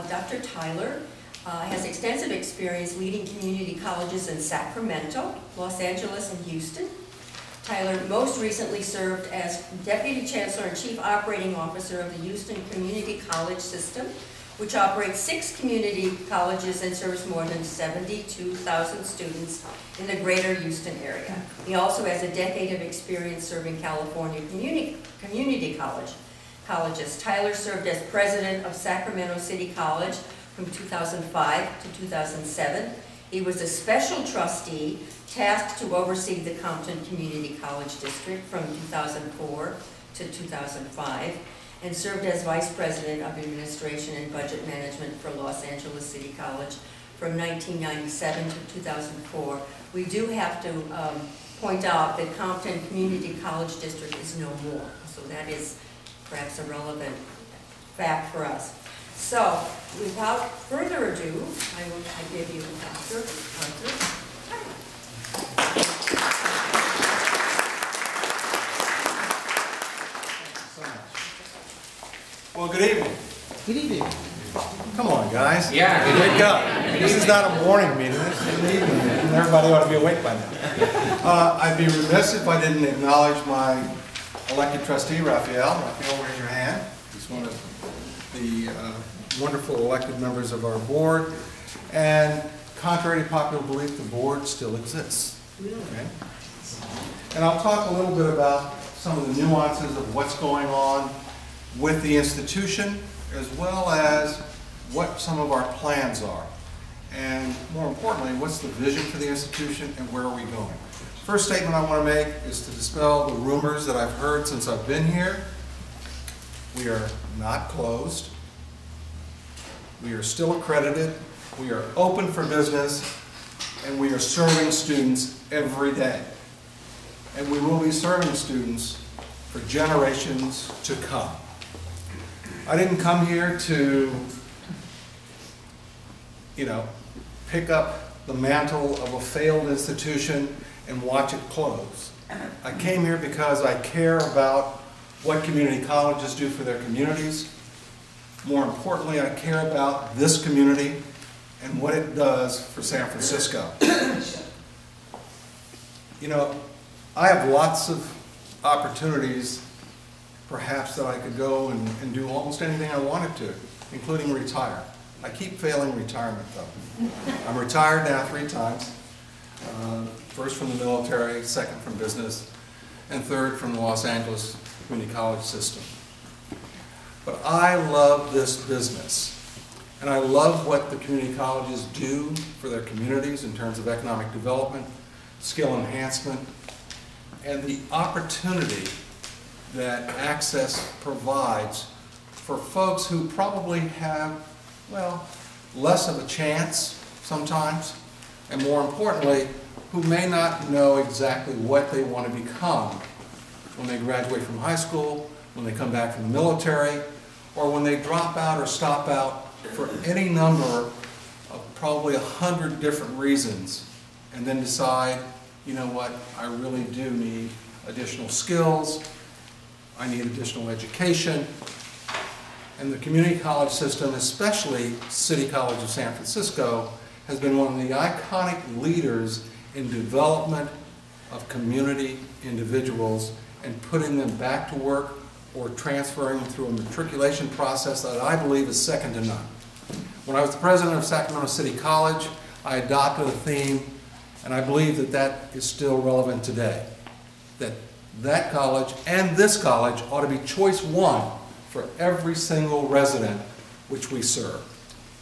Dr. Tyler has extensive experience leading community colleges in Sacramento, Los Angeles, and Houston. Tyler most recently served as Deputy Chancellor and Chief Operating Officer of the Houston Community College System, which operates 6 community colleges and serves more than 72,000 students in the greater Houston area. He also has a decade of experience serving California community colleges. Tyler served as president of Sacramento City College from 2005 to 2007. He was a special trustee tasked to oversee the Compton Community College District from 2004 to 2005, and served as Vice President of Administration and Budget Management for Los Angeles City College from 1997 to 2004. We do have to point out that Compton Community College District is no more, so that is perhaps a relevant fact for us. So, without further ado, I give you Dr. Arthur. Well, good evening. Good evening. Come on, guys. Yeah. Wake up. This is not a morning meeting. This is an evening meeting. Everybody ought to be awake by now. I'd be remiss if I didn't acknowledge my elected trustee, Raphael. Raphael, raise your hand. He's one of the wonderful elected members of our board. And contrary to popular belief, the board still exists. Okay? And I'll talk a little bit about some of the nuances of what's going on with the institution, as well as what some of our plans are. And more importantly, what's the vision for the institution and where are we going? First statement I want to make is to dispel the rumors that I've heard since I've been here. We are not closed. We are still accredited. We are open for business, and we are serving students every day. And we will be serving students for generations to come. I didn't come here to, pick up the mantle of a failed institution and watch it close. I came here because I care about what community colleges do for their communities. More importantly, I care about this community and what it does for San Francisco. I have lots of opportunities perhaps that I could go and do almost anything I wanted to, including retire. I keep failing retirement though. I'm retired now 3 times. First from the military, second from business, and third from the Los Angeles Community College System. But I love this business. And I love what the community colleges do for their communities in terms of economic development, skill enhancement, and the opportunity that Access provides for folks who probably have, less of a chance sometimes, and more importantly, who may not know exactly what they want to become when they graduate from high school, when they come back from the military, or when they drop out or stop out for any number of probably 100 different reasons, and then decide, you know what, I really do need additional skills, I need additional education. And the community college system, especially City College of San Francisco, has been one of the iconic leaders in development of community individuals and putting them back to work or transferring them through a matriculation process that I believe is second to none. When I was the president of Sacramento City College, I adopted a theme, and I believe that that is still relevant today. That college and this college ought to be choice one for every single resident which we serve.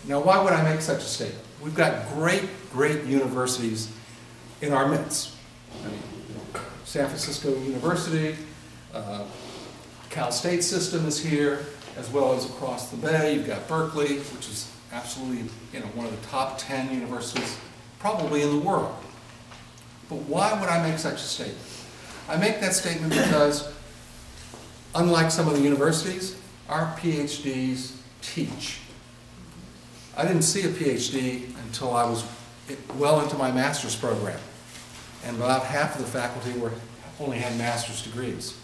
Now, why would I make such a statement? We've got great universities in our midst. San Francisco University, Cal State system is here, as well as across the bay. You've got Berkeley, which is absolutely one of the top 10 universities probably in the world. But why would I make such a statement? I make that statement because, unlike some of the universities, our PhDs teach. I didn't see a PhD until I was well into my master's program, and about half of the faculty only had master's degrees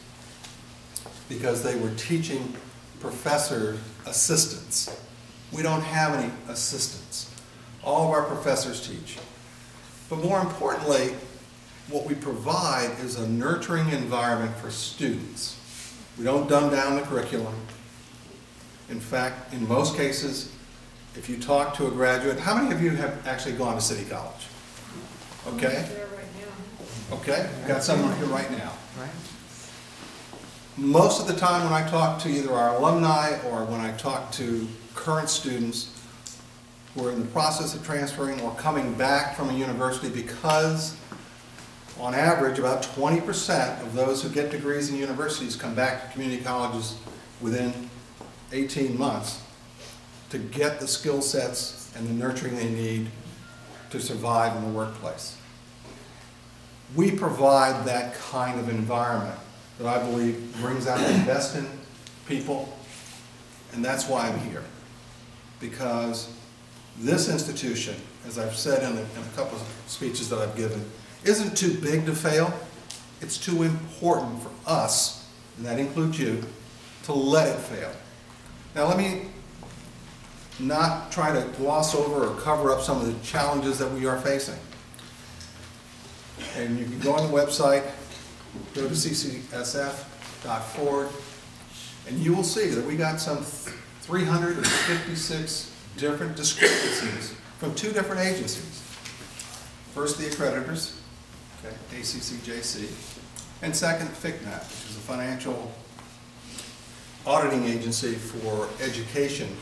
because they were teaching professor assistants. We don't have any assistants. All of our professors teach. But more importantly, what we provide is a nurturing environment for students. We don't dumb down the curriculum. In fact, in most cases, if you talk to a graduate, how many of you have actually gone to City College? Okay? There right now. Okay, we've got someone here right now. Most of the time when I talk to either our alumni or when I talk to current students who are in the process of transferring or coming back from a university, because on average about 20% of those who get degrees in universities come back to community colleges within 18 months to get the skill sets and the nurturing they need to survive in the workplace. We provide that kind of environment that I believe brings out the best in people, and that's why I'm here. Because this institution, as I've said in a couple of speeches that I've given, isn't too big to fail. It's too important for us, and that includes you, to let it fail. Now let me not try to gloss over or cover up some of the challenges that we are facing. And you can go on the website, go to ccsf.org, and you will see that we got some 356 different discrepancies from 2 different agencies. First, the accreditors, okay, ACCJC, and second, FICMAT, which is a financial auditing agency for education.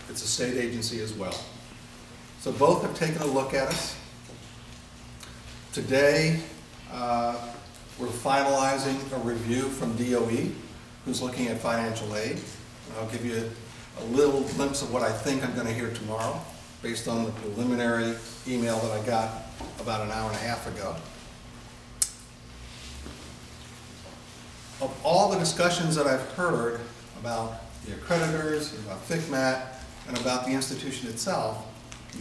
It's a state agency as well. So both have taken a look at us. Today, we're finalizing a review from DOE, who's looking at financial aid. I'll give you a little glimpse of what I think I'm going to hear tomorrow, based on the preliminary email that I got about an hour and a half ago. Of all the discussions that I've heard about the accreditors, about FICMAT, and about the institution itself,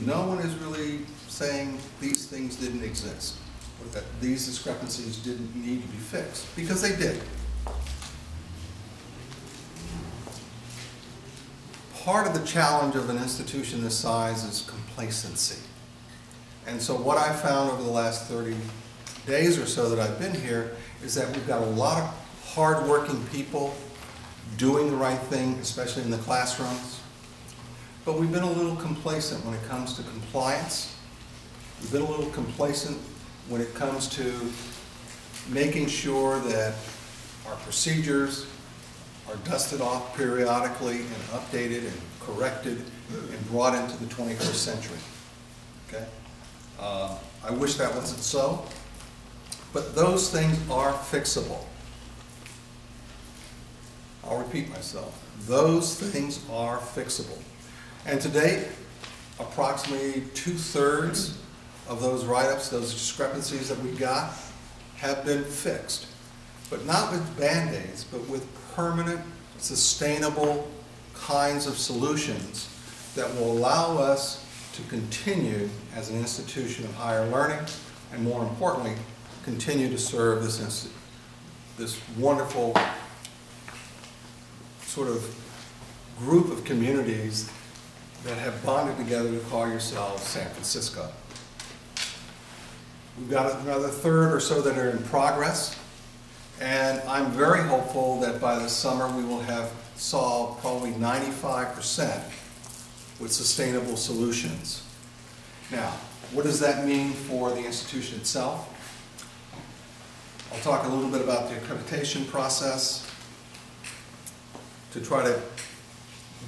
no one is really saying these things didn't exist, or that these discrepancies didn't need to be fixed, because they did. Part of the challenge of an institution this size is complacency. And so what I've found over the last 30 days or so that I've been here is that we've got a lot of hard-working people doing the right thing, especially in the classrooms. But we've been a little complacent when it comes to compliance. We've been a little complacent when it comes to making sure that our procedures are dusted off periodically and updated and corrected and brought into the 21st century. Okay? I wish that wasn't so, but those things are fixable. I'll repeat myself. Those things are fixable. And to date, approximately 2/3 of those write-ups, those discrepancies that we got, have been fixed. But not with Band-Aids, but with permanent, sustainable kinds of solutions that will allow us to continue as an institution of higher learning, and more importantly, continue to serve this wonderful sort of group of communities that have bonded together to call yourselves San Francisco. We've got another 1/3 or so that are in progress, and I'm very hopeful that by the summer we will have solved probably 95% with sustainable solutions. Now, what does that mean for the institution itself? I'll talk a little bit about the accreditation process to try to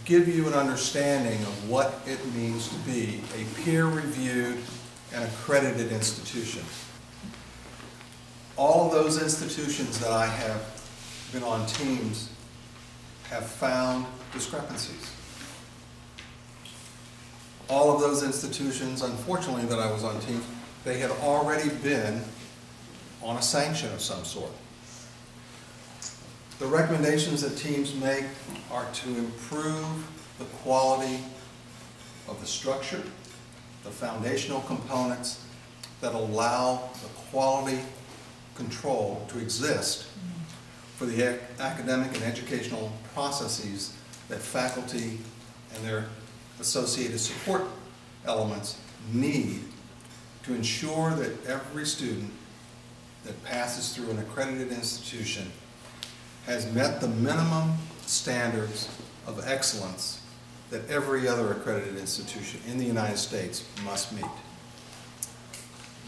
give you an understanding of what it means to be a peer-reviewed and accredited institution. All of those institutions that I have been on teams have found discrepancies. All of those institutions, unfortunately, that I was on teams, they had already been on a sanction of some sort. The recommendations that teams make are to improve the quality of the structure, the foundational components that allow the quality control to exist for the academic and educational processes that faculty and their associated support elements need to ensure that every student that passes through an accredited institution has met the minimum standards of excellence that every other accredited institution in the United States must meet.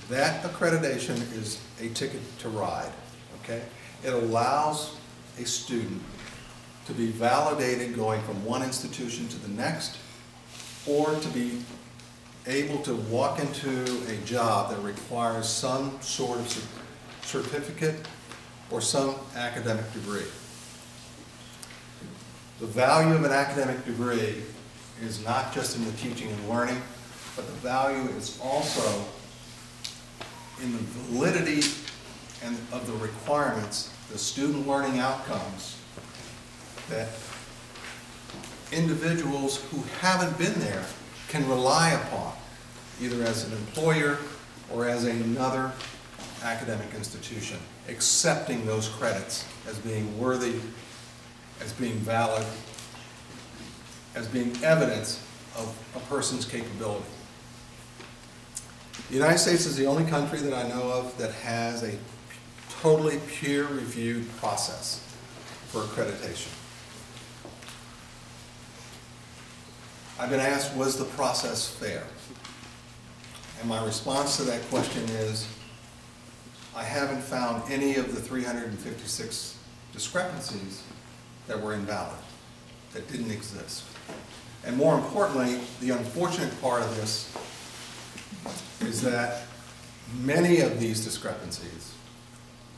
That accreditation is a ticket to ride, okay? It allows a student to be validated going from one institution to the next, or to be able to walk into a job that requires some sort of certificate or some academic degree. The value of an academic degree is not just in the teaching and learning, but the value is also in the validity and of the requirements, the student learning outcomes that individuals who haven't been there can rely upon, either as an employer or as another academic institution, accepting those credits as being worthy, as being valid, as being evidence of a person's capability. The United States is the only country that I know of that has a totally peer-reviewed process for accreditation. I've been asked, was the process fair? And my response to that question is, I haven't found any of the 356 discrepancies that were invalid, that didn't exist. And more importantly, the unfortunate part of this is that many of these discrepancies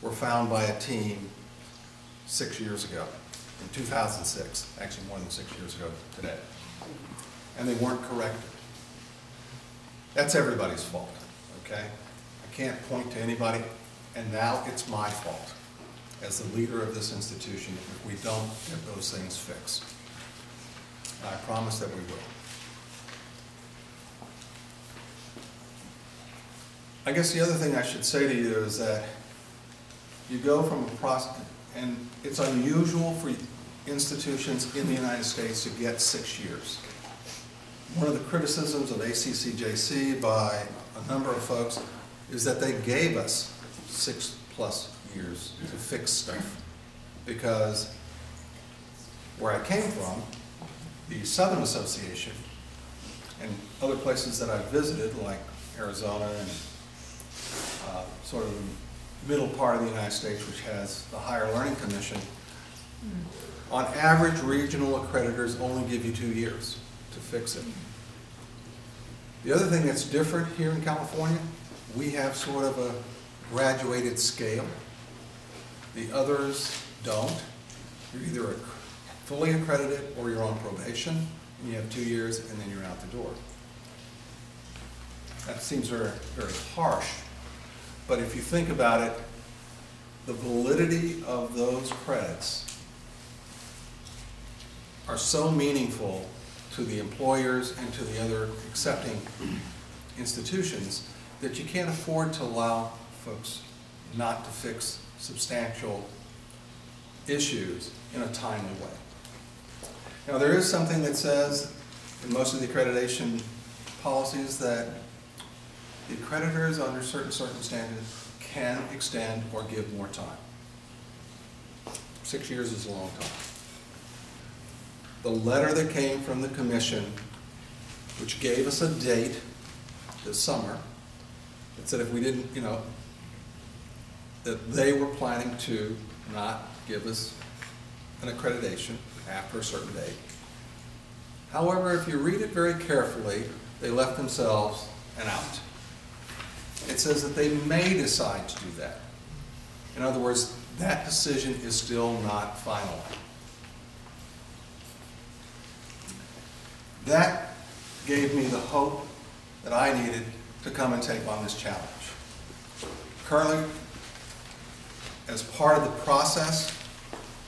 were found by a team 6 years ago, in 2006, actually more than 6 years ago today, and they weren't corrected. That's everybody's fault, okay? I can't point to anybody, and now it's my fault as the leader of this institution if we don't get those things fixed. I promise that we will. I guess the other thing I should say to you is that you go from a process, and it's unusual for institutions in the United States to get 6 years. One of the criticisms of ACCJC by a number of folks is that they gave us 6+ years to fix stuff, because where I came from, the Southern Association and other places that I've visited, like Arizona and sort of the middle part of the United States, which has the Higher Learning Commission, on average, regional accreditors only give you 2 years to fix it. The other thing that's different here in California, we have sort of a graduated scale. The others don't. You're either fully accredited or you're on probation, and you have 2 years, and then you're out the door. That seems very, very harsh, but if you think about it, the validity of those credits are so meaningful to the employers and to the other accepting institutions that you can't afford to allow folks not to fix substantial issues in a timely way. Now, there is something that says in most of the accreditation policies that the accreditors, under certain circumstances, can extend or give more time. 6 years is a long time. The letter that came from the commission, which gave us a date this summer, that said if we didn't, that they were planning to not give us an accreditation after a certain date. However, if you read it very carefully, they left themselves an out. It says that they may decide to do that. In other words, that decision is still not final. That gave me the hope that I needed to come and take on this challenge. Currently, as part of the process,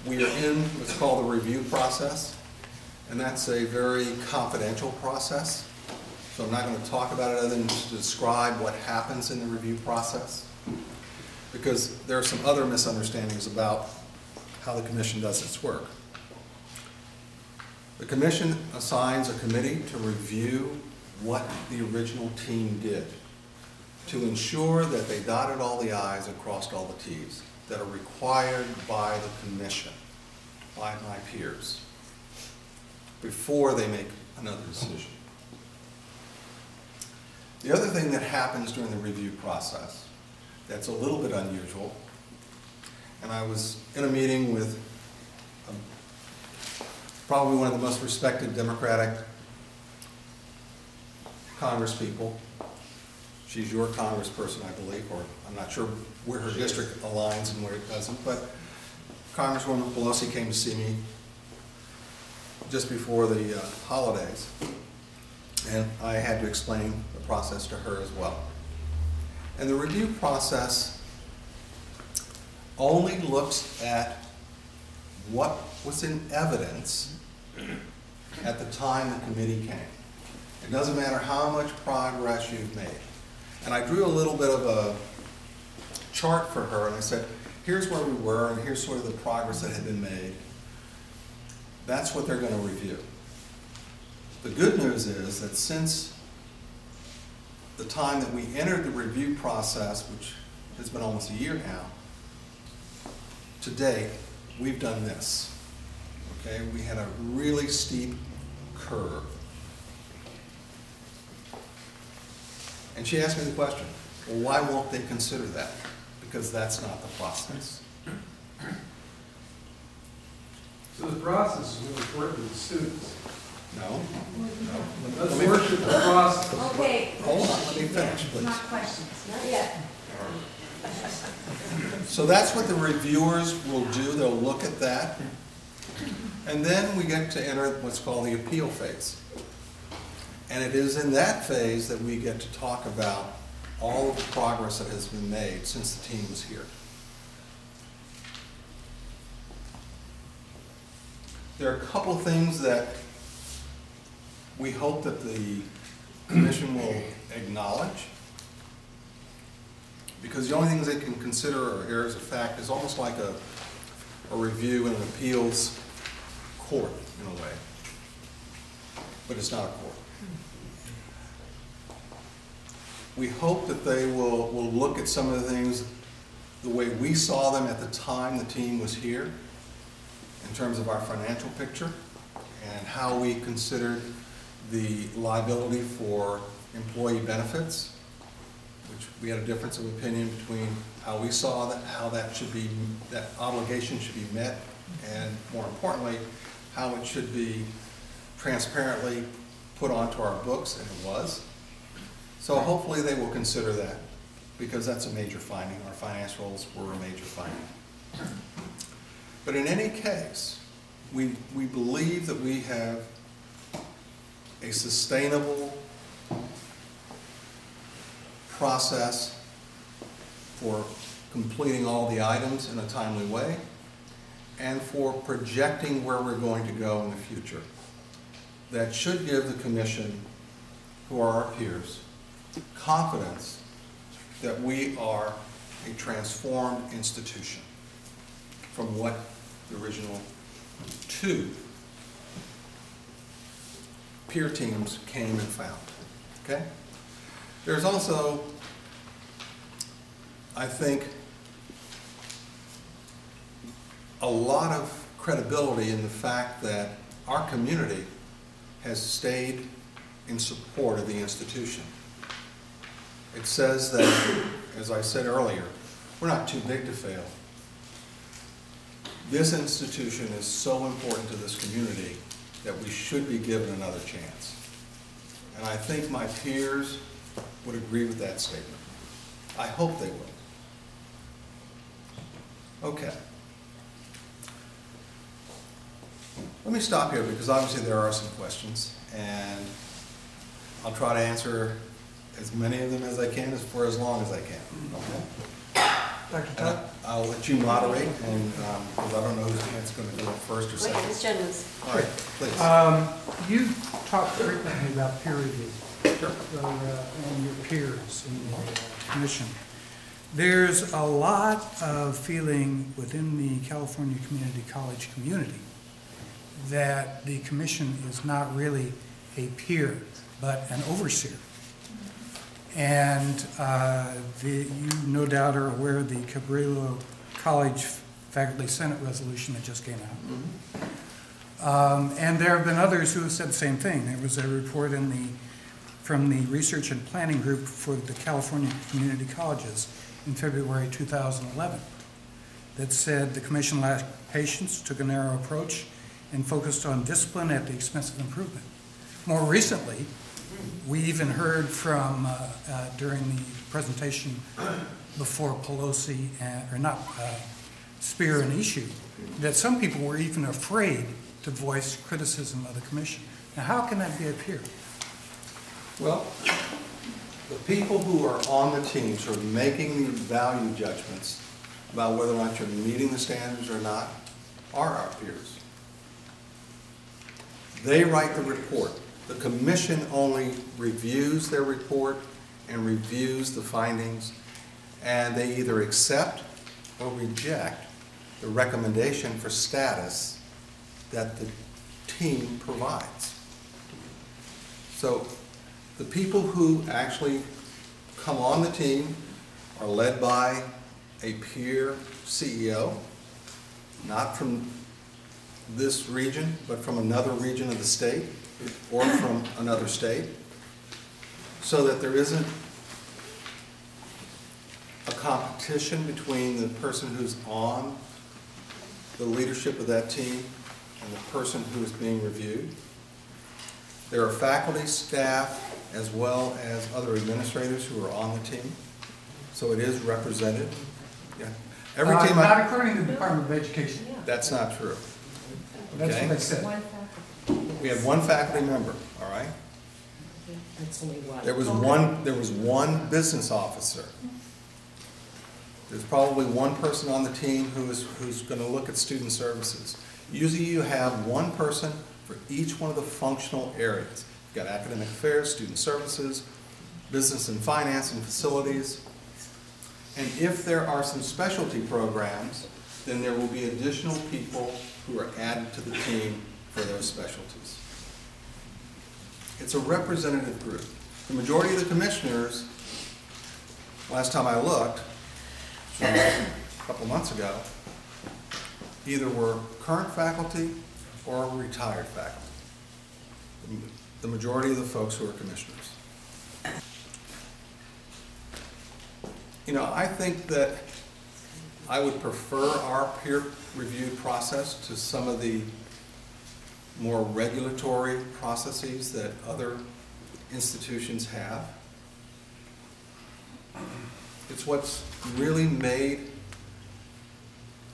we are in what's called the review process, and that's a very confidential process. So I'm not going to talk about it other than to describe what happens in the review process, because there are some other misunderstandings about how the commission does its work. The commission assigns a committee to review what the original team did, to ensure that they dotted all the i's and crossed all the t's that are required by the commission, by my peers, before they make another decision. The other thing that happens during the review process that's a little bit unusual, and I was in a meeting with probably one of the most respected Democratic congresspeople. She's your congressperson, I believe, or I'm not sure where her district aligns and where it doesn't, but Congresswoman Pelosi came to see me just before the holidays, and I had to explain the process to her as well. And the review process only looks at what was in evidence at the time the committee came. It doesn't matter how much progress you've made. And I drew a little bit of a chart for her, and I said, here's where we were, and here's sort of the progress that had been made. That's what they're going to review. The good news is that since the time that we entered the review process, which has been almost a year now, to date, we've done this. Okay, we had a really steep curve. And she asked me the question, well, why won't they consider that? Because that's not the process. So the process is really working with the students. No. Let's worship the process. Okay. Hold on, let me finish, please. Not questions. Not yet. So that's what the reviewers will do. They'll look at that. And then we get to enter what's called the appeal phase. And it is in that phase that we get to talk about all of the progress that has been made since the team was here. There are a couple of things that we hope that the commission will acknowledge, because the only things they can consider are areas of fact is almost like a review in an appeals court in a way, but it's not a court. We hope that they will look at some of the things the way we saw them at the time the team was here, in terms of our financial picture and how we considered the liability for employee benefits, which we had a difference of opinion between how we saw that, how that should be, that obligation should be met, and more importantly, how it should be transparently put onto our books, and it was. So hopefully they will consider that, because that's a major finding. Our financials were a major finding. But in any case, we believe that we have a sustainable process for completing all the items in a timely way and for projecting where we're going to go in the future. That should give the commission, who are our peers, confidence that we are a transformed institution from what the original two peer teams came and found. Okay? There's also, I think, a lot of credibility in the fact that our community has stayed in support of the institution. It says that, as I said earlier, we're not too big to fail. This institution is so important to this community that we should be given another chance. And I think my peers would agree with that statement. I hope they will. Okay. Let me stop here, because obviously there are some questions, and I'll try to answer as many of them as I can for as long as I can. Okay? Dr. Tuck? I'll let you moderate, and because I don't know who's going to do it first or second. Wait, this gentleman's. All right, please. You talk frequently about peer review. Sure. And your peers in the commission. There's a lot of feeling within the California Community College community that the commission is not really a peer, but an overseer. And you no doubt are aware of the Cabrillo College Faculty Senate resolution that just came out. And there have been others who have said the same thing. There was a report from the Research and Planning Group for the California Community Colleges in February 2011 that said the commission lacked patience, took a narrow approach, and focused on discipline at the expense of improvement. More recently, we even heard from, during the presentation before Pelosi, Spear and Issue, that some people were even afraid to voice criticism of the commission. Now, how can that be a peer? Well, the people who are on the teams who are making the value judgments about whether or not you're meeting the standards or not are our peers. They write the report. The commission only reviews their report and reviews the findings, and they either accept or reject the recommendation for status that the team provides. So the people who actually come on the team are led by a peer CEO, not from this region, but from another region of the state or from another state, so that there isn't a competition between the person who's on the leadership of that team and the person who is being reviewed. There are faculty, staff, as well as other administrators who are on the team, so it is represented. Yeah. Every team. Not according to the Department of Education. That's not true. That's Okay? what they said. We had one faculty member, all right? That's only one. There was one business officer. There's probably one person on the team who's going to look at student services. Usually you have one person for each one of the functional areas. You've got academic affairs, student services, business and finance and facilities. And if there are some specialty programs, then there will be additional people who are added to the team for those specialties. It's a representative group. The majority of the commissioners, last time I looked, a couple months ago, either were current faculty or retired faculty. The majority of the folks who are commissioners. You know, I think that I would prefer our peer review process to some of the more regulatory processes that other institutions have. It's what's really made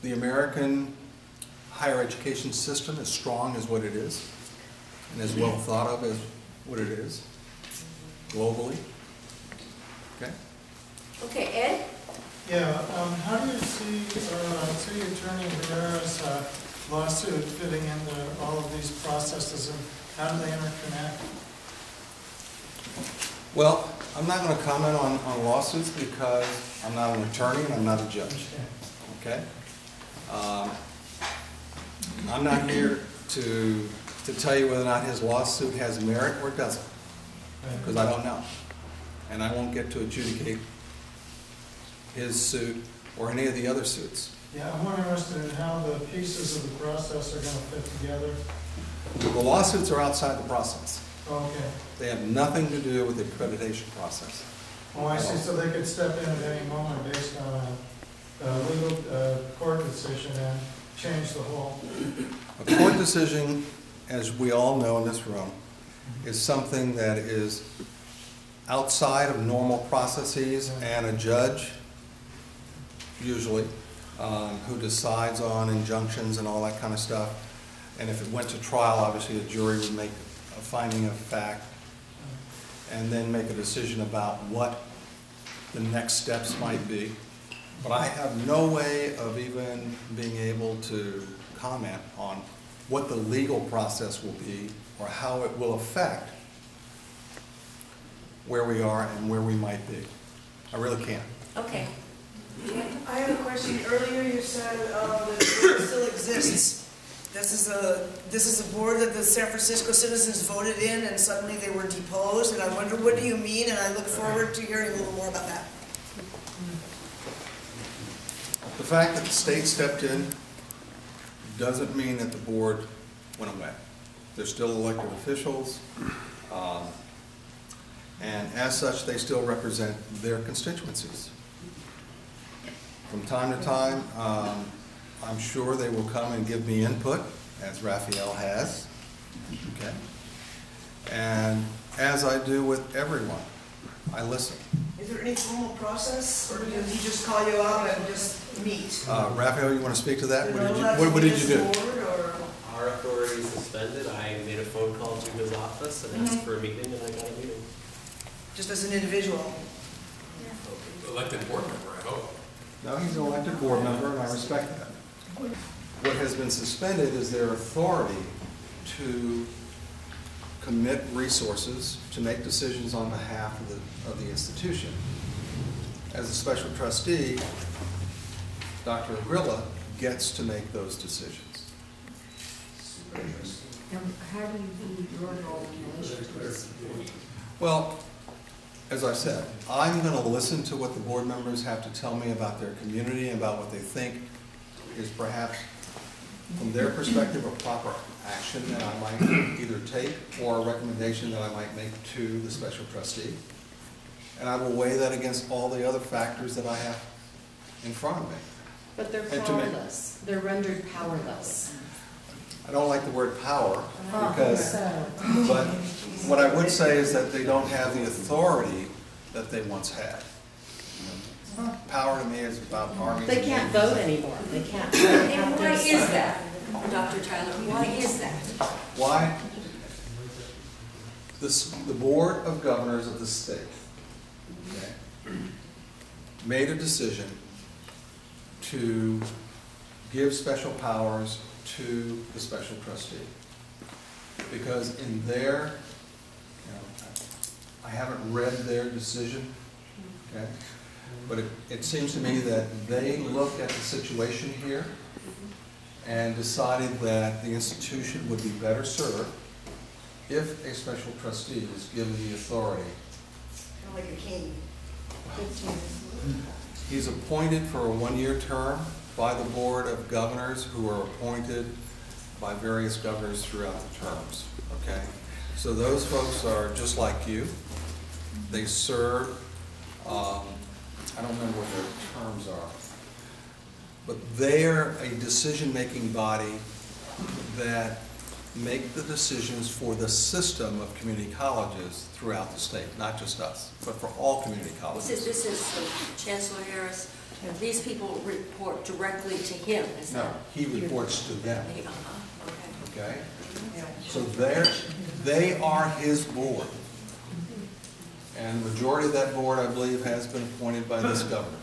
the American higher education system as strong as what it is, and as well thought of as what it is globally. Okay? Okay, Ed? Yeah, how do you see City Attorney Herrera's lawsuit fitting into all of these processes, and how do they interconnect? Well, I'm not going to comment on lawsuits because I'm not an attorney and I'm not a judge. Okay? I'm not here to tell you whether or not his lawsuit has merit or doesn't, because I don't know. And I won't get to adjudicate his suit or any of the other suits. Yeah, I'm more interested in how the pieces of the process are going to fit together. The lawsuits are outside the process. Okay. They have nothing to do with the accreditation process. Oh, I see. So they could step in at any moment based on a legal court decision and change the whole. A court decision, as we all know in this room, is something that is outside of normal processes, and a judge, usually, who decides on injunctions and all that kind of stuff. And if it went to trial, obviously a jury would make a finding of fact and then make a decision about what the next steps might be. But I have no way of even being able to comment on what the legal process will be or how it will affect where we are and where we might be. I really can't. Okay. I have a question. Earlier you said that it still exists, This is a board that the San Francisco citizens voted in, and suddenly they were deposed, and I wonder, what do you mean? And I look forward to hearing a little more about that. The fact that the state stepped in doesn't mean that the board went away. They're still elected officials, and as such, they still represent their constituencies. From time to time, I'm sure they will come and give me input, as Raphael has, okay? And as I do with everyone, I listen. Is there any formal process, or did he just call you out and just meet? Raphael, you want to speak to that? Did What did you do? Our authority is suspended. I made a phone call to his office and asked for a meeting, and I got a meeting. Just as an individual? Elected board member, I hope. No, he's an elected board member, and I respect that. What has been suspended is their authority to commit resources to make decisions on behalf of the institution. As a special trustee, Dr. Agrilla gets to make those decisions. And how do you view your role in relation to this? Well, as I said, I'm going to listen to what the board members have to tell me about their community and about what they think is perhaps, from their perspective, a proper action that I might either take or a recommendation that I might make to the special trustee. And I will weigh that against all the other factors that I have in front of me. But they're And to me- powerless. They're rendered powerless. I don't like the word power, because, but what I would say is that they don't have the authority that they once had. Power to me is about armies. They and can't navies. vote anymore. They can't. And why is that, Dr. Tyler? Why is that? Why? The Board of Governors of the state, okay, made a decision to give special powers to the special trustee. Because in their, I haven't read their decision, okay, but it seems to me that they looked at the situation here and decided that the institution would be better served if a special trustee was given the authority. Kind of like a king. He's appointed for a one-year term by the Board of Governors, who are appointed by various governors throughout the terms, okay? So those folks are just like you. They serve, I don't remember what their terms are, but they're a decision-making body that make the decisions for the system of community colleges throughout the state, not just us, but for all community colleges. This is Chancellor Harris. These people report directly to him, is No, that? he reports to them, Okay. okay? So they are his board. And the majority of that board, I believe, has been appointed by this governor.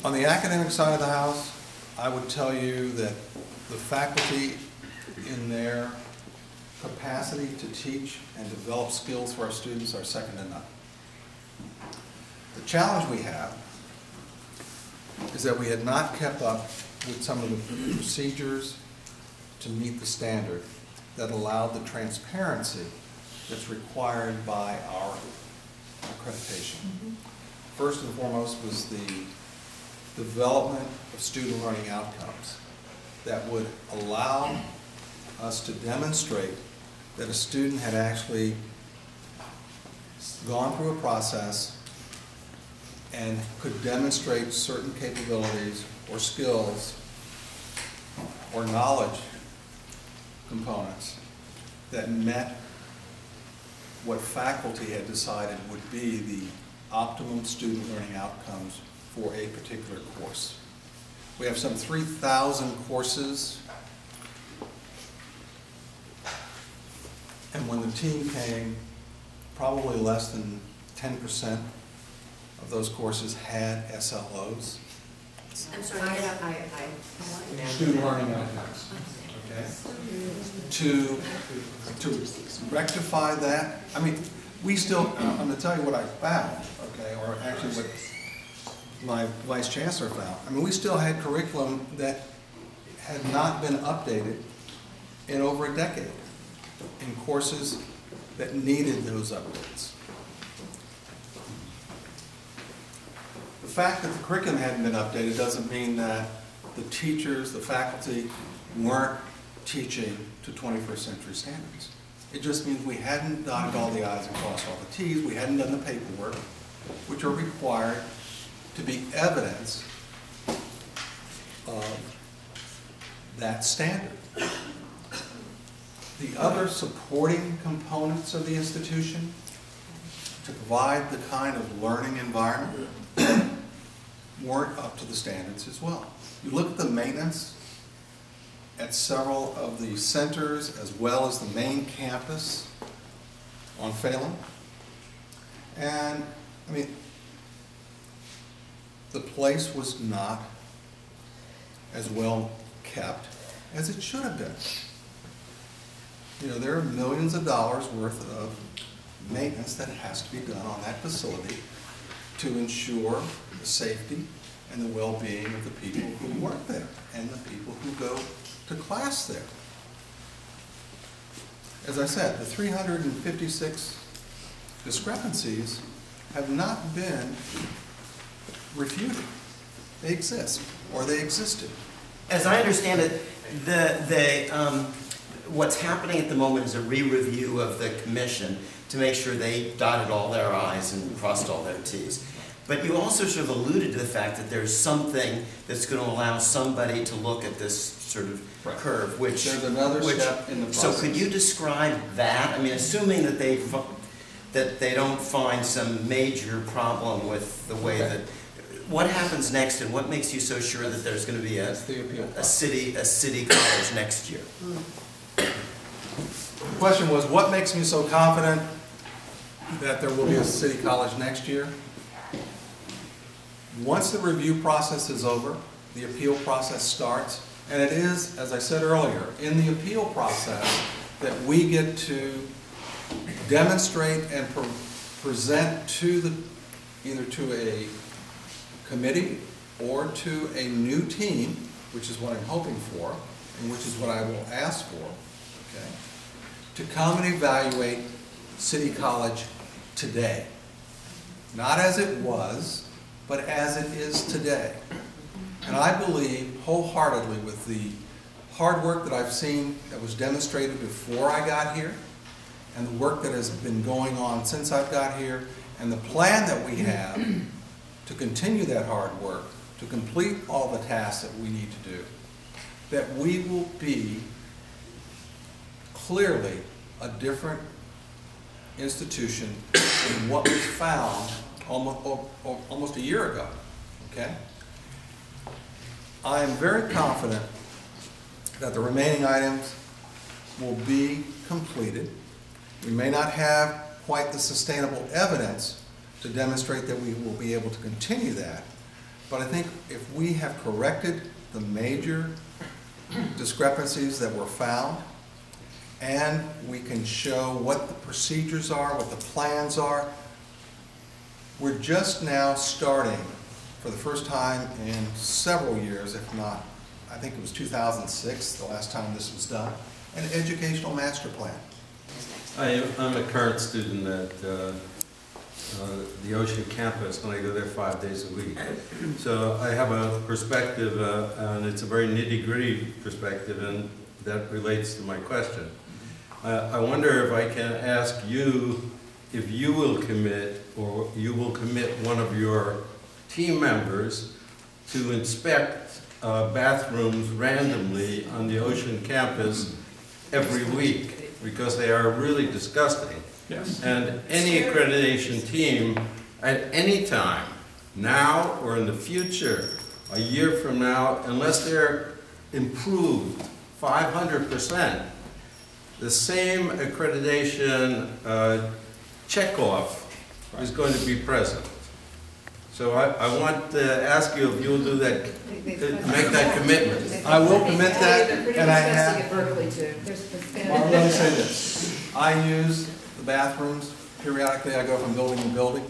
On the academic side of the house, I would tell you that the faculty, in their capacity to teach and develop skills for our students, are second to none. The challenge we have is that we had not kept up with some of the procedures to meet the standard that allowed the transparency that's required by our accreditation. First and foremost was the development of student learning outcomes that would allow us to demonstrate that a student had actually gone through a process and could demonstrate certain capabilities or skills or knowledge components that met what faculty had decided would be the optimum student learning outcomes for a particular course. We have some 3,000 courses, and when the team came, probably less than 10% of those courses had SLOs. I'm sorry. Student learning outcomes, okay? To rectify that, I mean, we still, I'm gonna tell you what I found, okay, or actually my vice chancellor found. I mean, we still had curriculum that had not been updated in over a decade in courses that needed those updates. The fact that the curriculum hadn't been updated doesn't mean that the teachers, the faculty weren't teaching to 21st century standards. It just means we hadn't dotted all the I's and crossed all the T's, we hadn't done the paperwork, which are required to be evidence of that standard. The other supporting components of the institution to provide the kind of learning environment weren't up to the standards as well. You look at the maintenance at several of the centers as well as the main campus on Phelan, and I mean, the place was not as well kept as it should have been. You know, there are millions of dollars worth of maintenance that has to be done on that facility to ensure the safety and the well-being of the people who work there and the people who go to class there. As I said, the 356 discrepancies have not been refuted. They exist, or they existed. As I understand it, what's happening at the moment is a re-review of the commission to make sure they dotted all their I's and crossed all their T's. But you also sort of alluded to the fact that there's something that's going to allow somebody to look at this sort of curve, which... There's another step in the process. So could you describe that? I mean, assuming that they don't find some major problem with the way that... What happens next, and what makes you so sure that there's going to be a city college next year? The question was, what makes me so confident that there will be a city college next year? Once the review process is over, the appeal process starts, and it is, as I said earlier, in the appeal process that we get to demonstrate and present to either to a committee or to a new team, which is what I'm hoping for, and which is what I will ask for, okay, to come and evaluate City College today. Not as it was, but as it is today. And I believe wholeheartedly with the hard work that I've seen that was demonstrated before I got here, and the work that has been going on since I've got here, and the plan that we have to continue that hard work, to complete all the tasks that we need to do, that we will be clearly a different institution than what was found almost a year ago, okay? I am very confident that the remaining items will be completed. We may not have quite the sustainable evidence to demonstrate that we will be able to continue that, but I think if we have corrected the major discrepancies that were found, and we can show what the procedures are, what the plans are, we're just now starting, for the first time in several years, if not, I think it was 2006, the last time this was done, an educational master plan. I'm a current student at the Ocean campus, and I go there 5 days a week. So I have a perspective, and it's a very nitty-gritty perspective, and that relates to my question. I wonder if I can ask you if you will commit, or you will commit one of your team members to inspect bathrooms randomly on the Ocean campus every week, because they are really disgusting. Yes. And any accreditation team at any time, now or in the future, a year from now, unless they're improved 500%, the same accreditation checkoff is going to be present. So I want to ask you if you'll do that, make that commitment. I will commit that, and I They're have. pretty disgusting at Berkeley too. Well, let me say this. I use the bathrooms periodically. I go from building to building.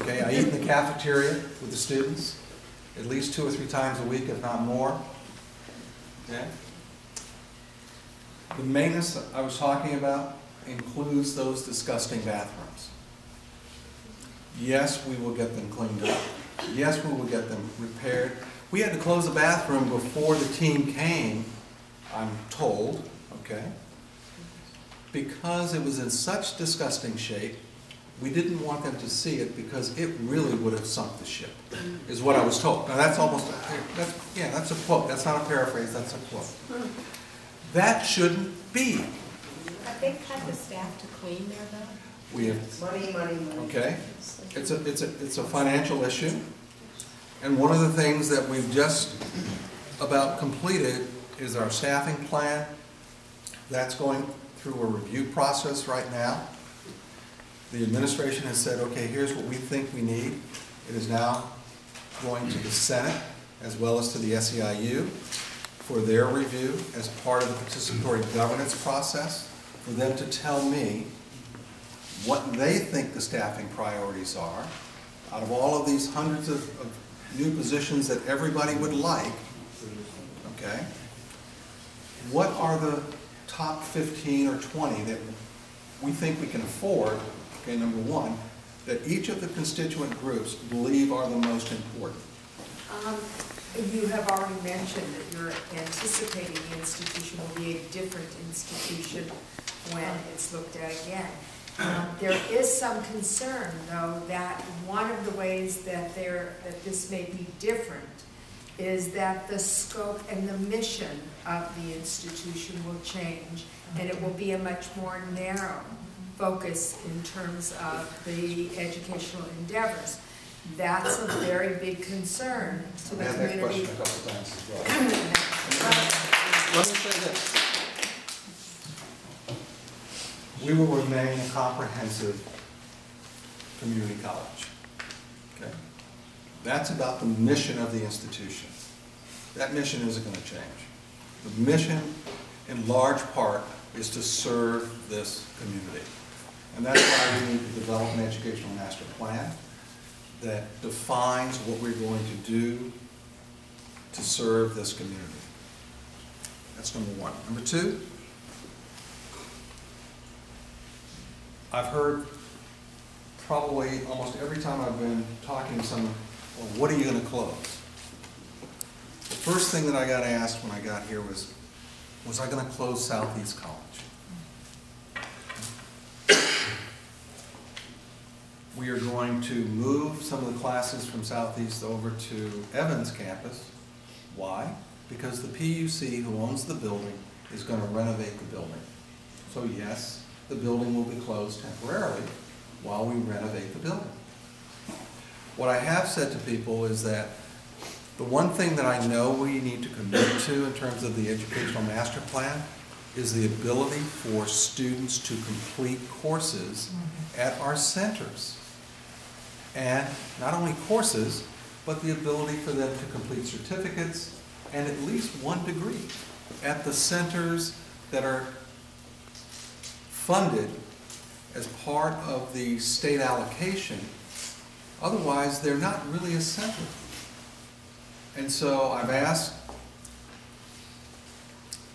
Okay, I eat in the cafeteria with the students. at least 2 or 3 times a week, if not more. Okay? The maintenance I was talking about includes those disgusting bathrooms. Yes, we will get them cleaned up. Yes, we will get them repaired. We had to close the bathroom before the team came, I'm told, okay? Because it was in such disgusting shape, we didn't want them to see it because it really would have sunk the ship, is what I was told. Now that's almost, that's a quote. That's not a paraphrase, that's a quote. That shouldn't be. Have they cut the staff to clean there though? We have, Money. okay? It's a financial issue. And one of the things that we've just about completed is our staffing plan. That's going through a review process right now. The administration has said, okay, here's what we think we need. It is now going to the Senate as well as to the SEIU for their review as part of the participatory governance process, for them to tell me what they think the staffing priorities are out of all of these hundreds of new positions that everybody would like, okay? What are the top 15 or 20 that we think we can afford, okay, number one, that each of the constituent groups believe are the most important? You have already mentioned that you're anticipating the institution will be a different institution when it's looked at again. There is some concern, though, that one of the ways that this may be different is that the scope and the mission of the institution will change, and it will be a much more narrow focus in terms of the educational endeavors. That's a very big concern to the community. I had that question a couple times as well. Let me say this. We will remain a comprehensive community college. Okay? That's about the mission of the institution. That mission isn't going to change. The mission, in large part, is to serve this community. And that's why we need to develop an educational master plan that defines what we're going to do to serve this community. That's number one. Number two, I've heard probably almost every time I've been talking to someone, well, what are you going to close? The first thing that I got asked when I got here was I going to close Southeast College? We are going to move some of the classes from Southeast over to Evans campus. Why? Because the PUC, who owns the building, is going to renovate the building. So yes, the building will be closed temporarily while we renovate the building. What I have said to people is that the one thing that I know we need to commit to in terms of the educational master plan is the ability for students to complete courses at our centers. And not only courses, but the ability for them to complete certificates and at least one degree at the centers that are funded as part of the state allocation. Otherwise, they're not really a center. And so I've asked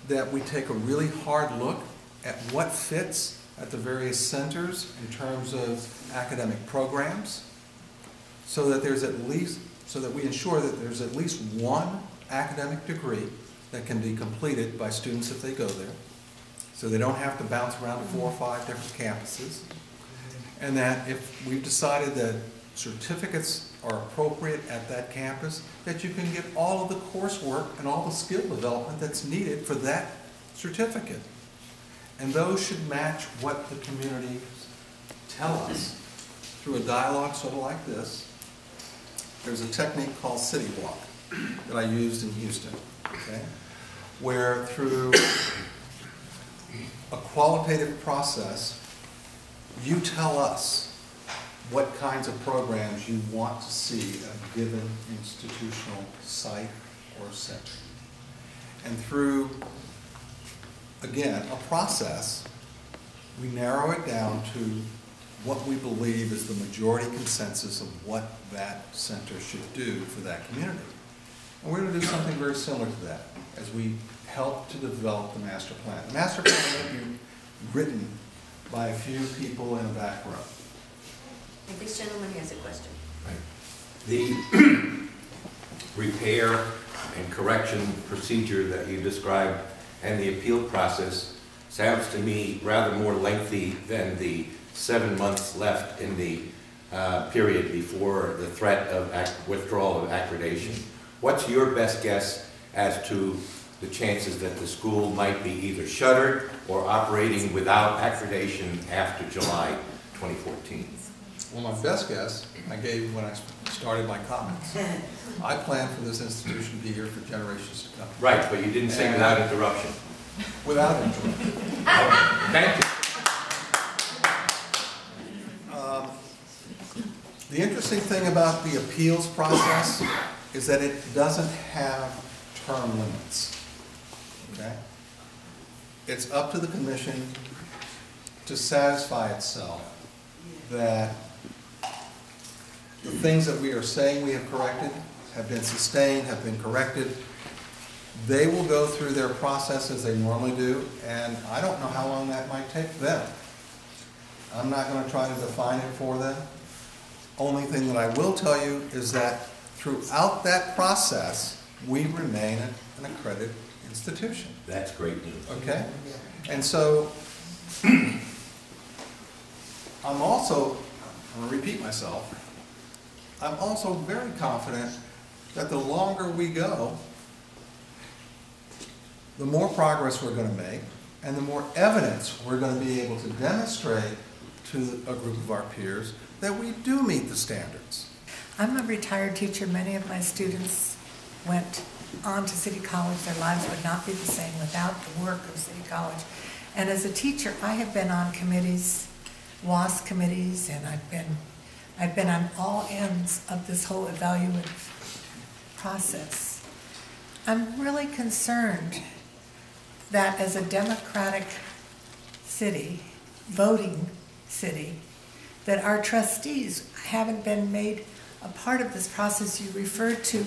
that we take a really hard look at what fits at the various centers in terms of academic programs, so that we ensure that there's at least one academic degree that can be completed by students if they go there, so they don't have to bounce around to 4 or 5 different campuses. And that if we've decided that certificates are appropriate at that campus, that you can get all of the coursework and all the skill development that's needed for that certificate. And those should match what the community tell us through a dialogue sort of like this. There's a technique called City Block that I used in Houston, okay? Where through a qualitative process, you tell us what kinds of programs you want to see at a given institutional site or center. And through, again, a process, we narrow it down to what we believe is the majority consensus of what that center should do for that community. And we're going to do something very similar to that as we help to develop the master plan. The master plan will be written by a few people in a back row. And this gentleman has a question. The repair and correction procedure that you described and the appeal process sounds to me rather more lengthy than the 7 months left in the period before the threat of withdrawal of accreditation. What's your best guess as to the chances that the school might be either shuttered or operating without accreditation after July 2014? Well, my best guess I gave when I started my comments. I plan for this institution to be here for generations to come. Right, but you didn't say without interruption. Without interruption. Thank you. The interesting thing about the appeals process is that it doesn't have term limits. Okay? It's up to the commission to satisfy itself that the things that we are saying we have corrected have been sustained, have been corrected. They will go through their process as they normally do, and I don't know how long that might take them. I'm not going to try to define it for them. Only thing that I will tell you is that throughout that process, we remain an accredited institution. That's great news. Okay? And so, I'm going to repeat myself, I'm also very confident that the longer we go, the more progress we're going to make, and the more evidence we're going to be able to demonstrate to a group of our peers that we do meet the standards. I'm a retired teacher. Many of my students went on to City College. Their lives would not be the same without the work of City College. And as a teacher, I have been on committees, WASC committees, and I've been on all ends of this whole evaluative process. I'm really concerned that as a democratic city, voting city, that our trustees haven't been made a part of this process. You referred to,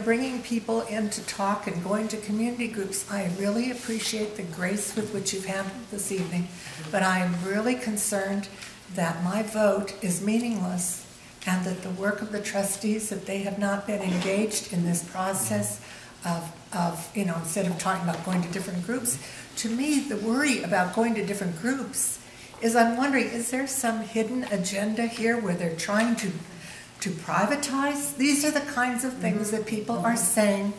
bringing people in to talk and going to community groups. I really appreciate the grace with which you've handled this evening, but I am really concerned that my vote is meaningless and that the work of the trustees, that they have not been engaged in this process of instead of talking about going to different groups. To me, the worry about going to different groups is I'm wondering, is there some hidden agenda here where they're trying to privatize? These are the kinds of things that people are saying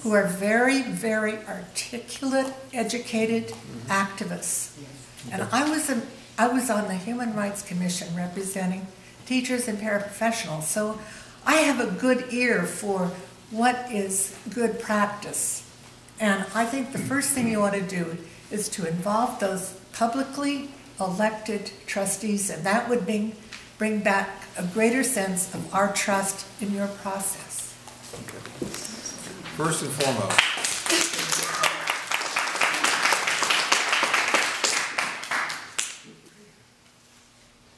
who are very, very articulate, educated activists. And I was on the Human Rights Commission representing teachers and paraprofessionals, so I have a good ear for what is good practice. And I think the first thing you ought to do is to involve those publicly elected trustees, and that would bring back a greater sense of our trust in your process. Okay. First and foremost,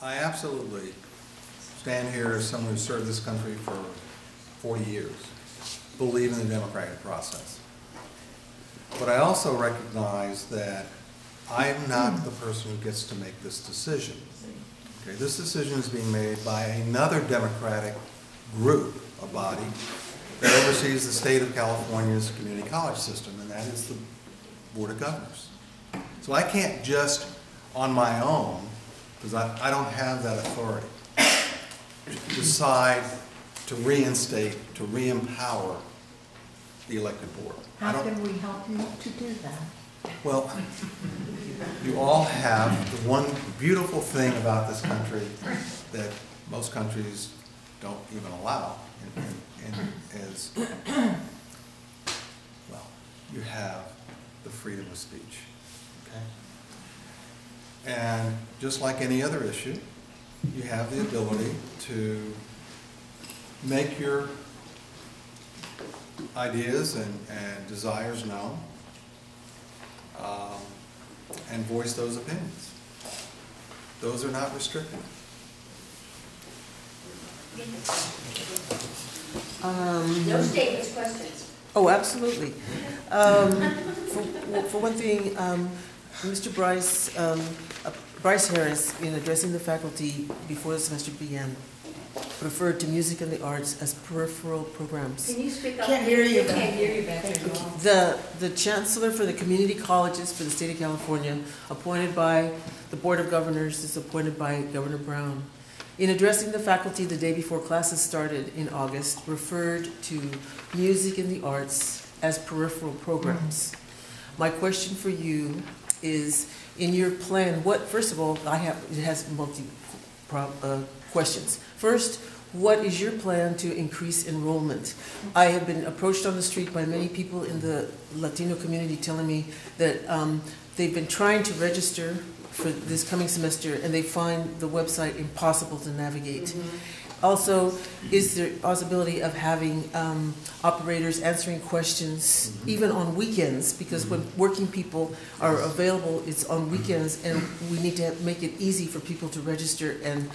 I absolutely stand here as someone who served this country for 40 years, believe in the democratic process. But I also recognize that I'm not the person who gets to make this decision. Okay, this decision is being made by another democratic group, a body, that oversees the state of California's community college system, and that is the Board of Governors. So I can't just, on my own, because I don't have that authority, decide to reinstate, to re-empower the elected board. How can we help you to do that? Well, you all have the one beautiful thing about this country that most countries don't even allow, is, well, you have the freedom of speech, okay? And just like any other issue, you have the ability to make your ideas and desires known, and voice those opinions. those are not restricted. No statements, questions. Oh, absolutely. For one thing, Mr. Bryce Harris, in addressing the faculty before the semester began, referred to music and the arts as peripheral programs. Can you speak up? Can't hear you. Can't hear you back there. The Chancellor for the community colleges for the state of California, appointed by the Board of Governors, is appointed by Governor Brown. In addressing the faculty the day before classes started in August, referred to music and the arts as peripheral programs. My question for you is, in your plan, first of all, it has questions. First, what is your plan to increase enrollment? I have been approached on the street by many people in the Latino community telling me that they've been trying to register for this coming semester and they find the website impossible to navigate. Mm-hmm. Also, is there a possibility of having operators answering questions even on weekends? Because when working people are available, it's on weekends, and we need to make it easy for people to register and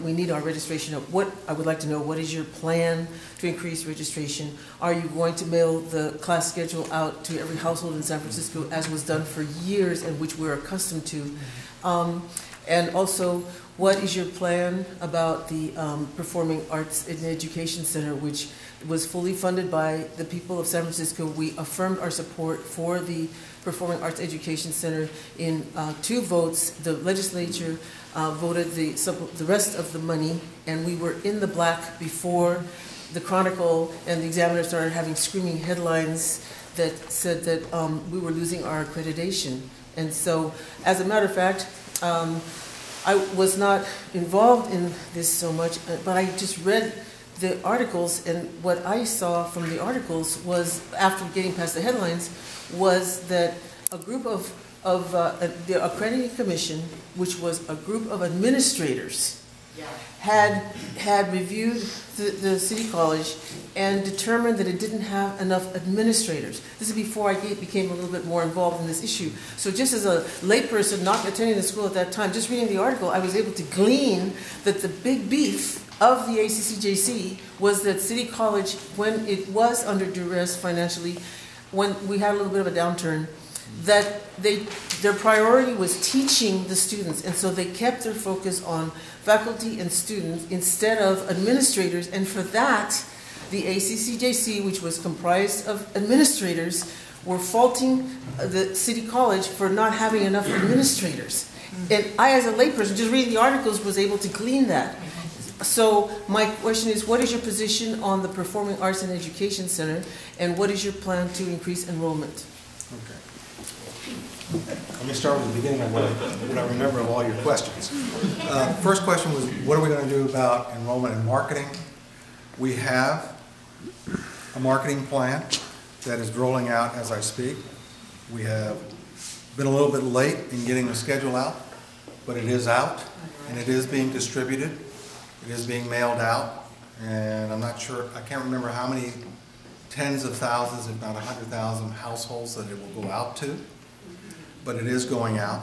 we need our registration. I would like to know, what is your plan to increase registration? Are you going to mail the class schedule out to every household in San Francisco, as was done for years and which we're accustomed to? And also, what is your plan about the Performing Arts and Education Center, which was fully funded by the people of San Francisco? We affirmed our support for the Performing Arts Education Center in 2 votes. The legislature voted the rest of the money, and we were in the black before the Chronicle and the Examiner started having screaming headlines that said that we were losing our accreditation. And so, as a matter of fact, I was not involved in this so much, but I just read the articles, and what I saw from the articles was, after getting past the headlines, was that a group of the Accrediting Commission, which was a group of administrators, had reviewed the City College and determined that it didn't have enough administrators. This is before I became a little bit more involved in this issue. So just as a layperson not attending the school at that time, just reading the article, I was able to glean that the big beef of the ACCJC was that City College, when it was under duress financially, when we had a little bit of a downturn, that their priority was teaching the students, and so they kept their focus on faculty and students instead of administrators, and for that, the ACCJC, which was comprised of administrators, were faulting the City College for not having enough administrators. And I, as a layperson, just reading the articles, was able to glean that. So my question is, what is your position on the Performing Arts and Education Center, and what is your plan to increase enrollment? Okay. Let me start with the beginning of what I remember of all your questions. First question was, what are we going to do about enrollment and marketing? We have a marketing plan that is rolling out as I speak. We have been a little bit late in getting the schedule out, but it is out, and it is being distributed. It is being mailed out, and I'm not sure, I can't remember how many tens of thousands, if not 100,000 households that it will go out to, but it is going out.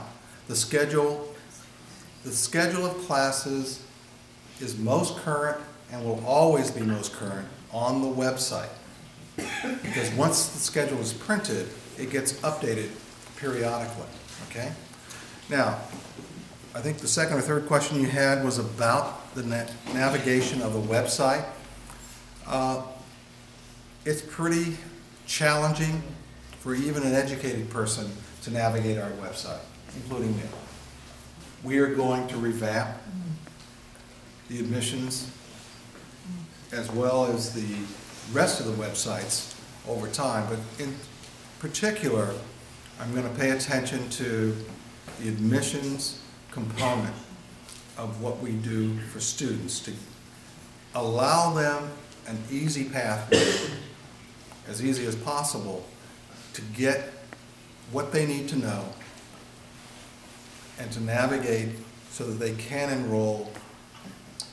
The schedule of classes is most current and will always be most current on the website, because once the schedule is printed, it gets updated periodically, okay? Now, I think the second or third question you had was about the navigation of the website. It's pretty challenging for even an educated person to navigate our website, including me. We are going to revamp the admissions as well as the rest of the websites over time, but in particular, I'm going to pay attention to the admissions component of what we do for students to allow them an easy pathway, as easy as possible, to get what they need to know and to navigate so that they can enroll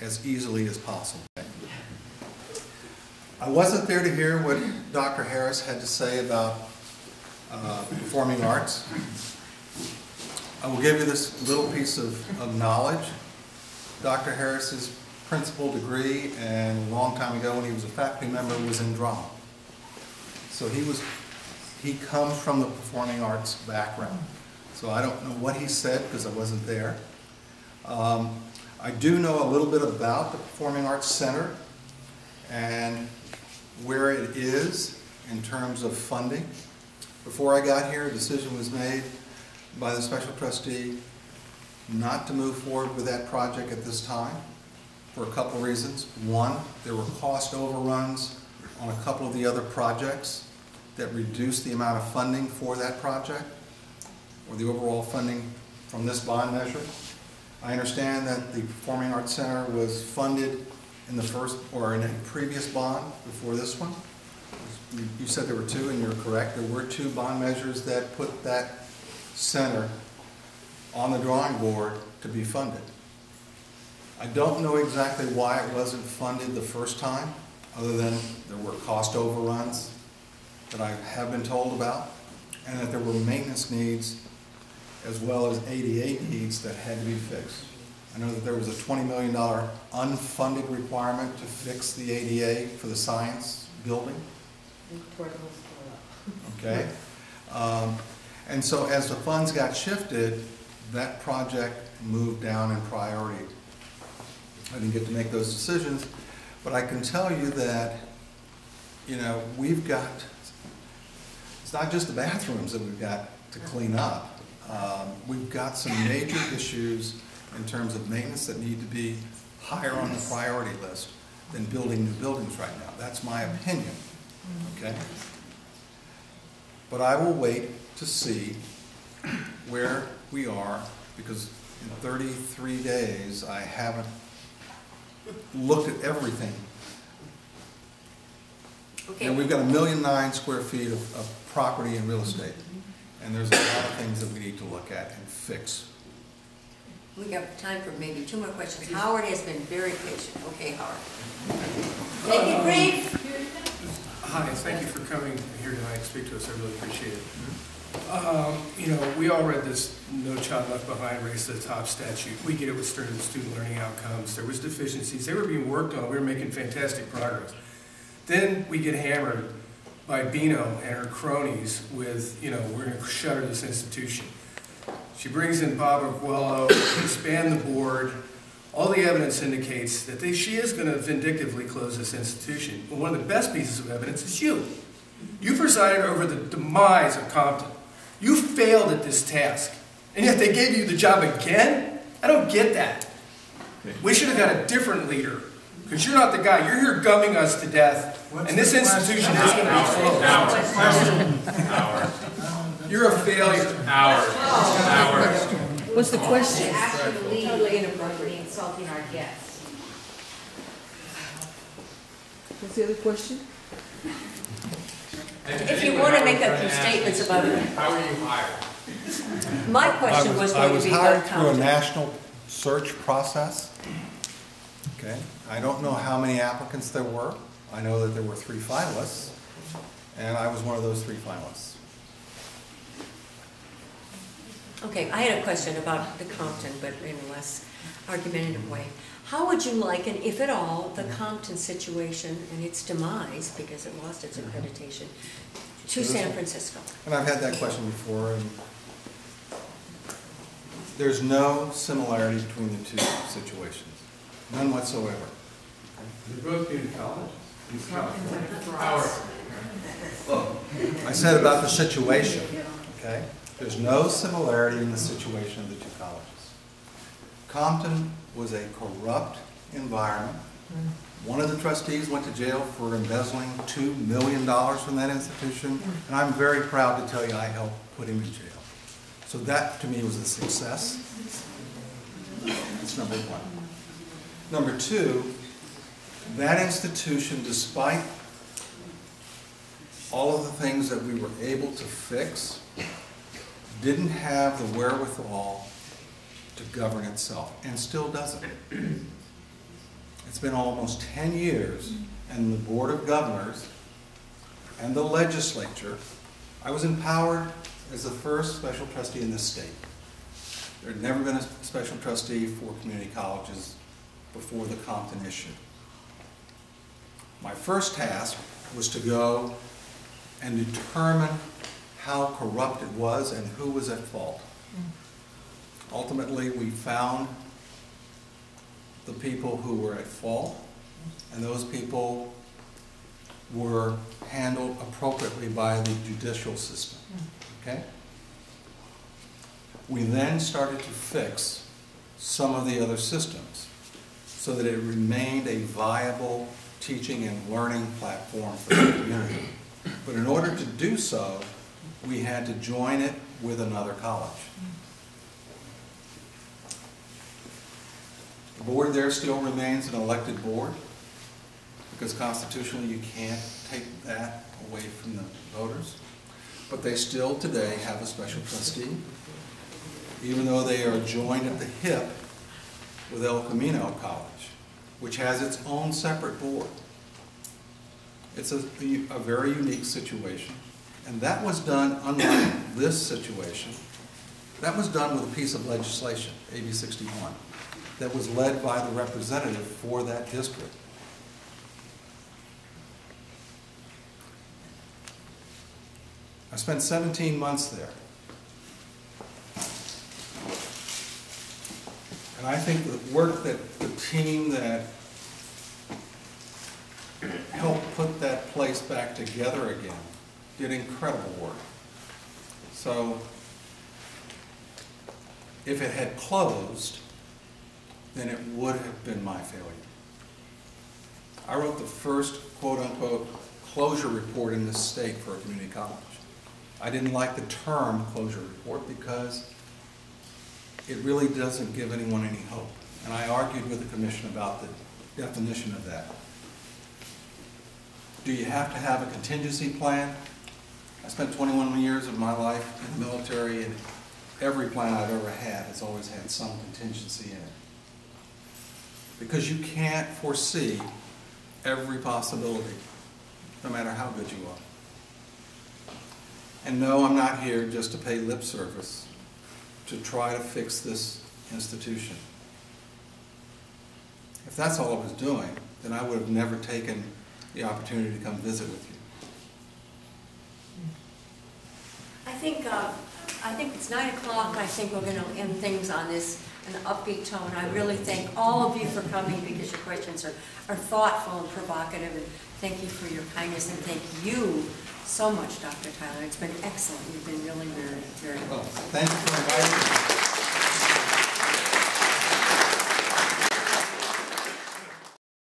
as easily as possible. I wasn't there to hear what Dr. Harris had to say about performing arts. I will give you this little piece of knowledge. Dr. Harris's principal degree, and a long time ago when he was a faculty member, was in drama. So he comes from the performing arts background. So I don't know what he said because I wasn't there. I do know a little bit about the Performing Arts Center and where it is in terms of funding. Before I got here, a decision was made by the special trustee not to move forward with that project at this time for a couple of reasons. One, there were cost overruns on a couple of the other projects that reduced the amount of funding for that project, or the overall funding from this bond measure. I understand that the Performing Arts Center was funded in the first, or in a previous bond before this one. You said there were two, and you're correct. There were two bond measures that put that center on the drawing board to be funded. I don't know exactly why it wasn't funded the first time, other than there were cost overruns that I have been told about, and that there were maintenance needs as well as ADA needs that had to be fixed. I know that there was a $20 million unfunded requirement to fix the ADA for the science building. Okay. And so as the funds got shifted, that project moved down in priority. I didn't get to make those decisions, but I can tell you that, you know, we've got, it's not just the bathrooms that we've got to clean up. We've got some major issues in terms of maintenance that need to be higher on the priority list than building new buildings right now. That's my opinion, okay? But I will wait to see where we are, because in 33 days I haven't looked at everything. Okay. And we've got 1.9 million square feet of property and real estate. And there's a lot of things that we need to look at and fix. We have time for maybe two more questions. Howard has been very patient. Okay, Howard. Make it brief. Hi, thank you for coming here tonight to speak to us. I really appreciate it. You know, we all read this No Child Left Behind Race to the Top statute. We get it with student learning outcomes. There was deficiencies. They were being worked on. We were making fantastic progress. Then we get hammered by Bino and her cronies with, you know, we're going to shutter this institution. She brings in Bob Aguello, expand the board. All the evidence indicates that she is going to vindictively close this institution. But one of the best pieces of evidence is you. You presided over the demise of Compton. You failed at this task. And yet they gave you the job again? I don't get that. We should have got a different leader. Because you're not the guy. You're here gumming us to death. And this institution is going to be closed. You're a failure. What's the question? Actually, totally inappropriately insulting our guests. What's the other question? If you want to make a few statements about it. How were you hired? My question was going to be I was hired about through a Compton. national search process. Okay. I don't know how many applicants there were. I know that there were 3 finalists, and I was one of those 3 finalists. Okay, I had a question about the Compton, but in a less argumentative way. How would you liken, if at all, the Compton situation and its demise, because it lost its accreditation, to San Francisco? And I've had that question before, and there's no similarity between the two situations. None whatsoever. They're both community colleges. I said about the situation, okay? There's no similarity in the situation of the 2 colleges. Compton was a corrupt environment. One of the trustees went to jail for embezzling $2 million from that institution, and I'm very proud to tell you I helped put him in jail. So that, to me, was a success. That's number 1. Number 2, that institution, despite all of the things that we were able to fix, didn't have the wherewithal to govern itself, and still doesn't. It's been almost 10 years, and the Board of Governors and the legislature, I was empowered as the first special trustee in this state. There had never been a special trustee for community colleges before the Compton issue. My first task was to go and determine how corrupt it was and who was at fault. Ultimately, we found the people who were at fault, and those people were handled appropriately by the judicial system. Okay? We then started to fix some of the other systems so that it remained a viable teaching and learning platform for the community. But in order to do so, we had to join it with another college. The board there still remains an elected board because constitutionally you can't take that away from the voters. But they still today have a special trustee, even though they are joined at the hip with El Camino College, which has its own separate board. It's a very unique situation. And that was done, unlike this situation, that was done with a piece of legislation, AB 61, that was led by the representative for that district. I spent 17 months there. And I think the work that the team that helped put that place back together again did incredible work. So if it had closed, then it would have been my failure. I wrote the first quote-unquote closure report in this state for a community college. I didn't like the term closure report because it really doesn't give anyone any hope. And I argued with the commission about the definition of that. Do you have to have a contingency plan? I spent 21 years of my life in the military, and every plan I've ever had has always had some contingency in it. Because you can't foresee every possibility, no matter how good you are. And no, I'm not here just to pay lip service to try to fix this institution. If that's all I was doing, then I would have never taken the opportunity to come visit with you. I think it's 9 o'clock. I think we're going to end things on this an upbeat tone. I really thank all of you for coming because your questions are thoughtful and provocative, and thank you for your kindness, and thank you so much, Dr. Tyler. It's been excellent. You've been really very, very well, thank you for inviting me.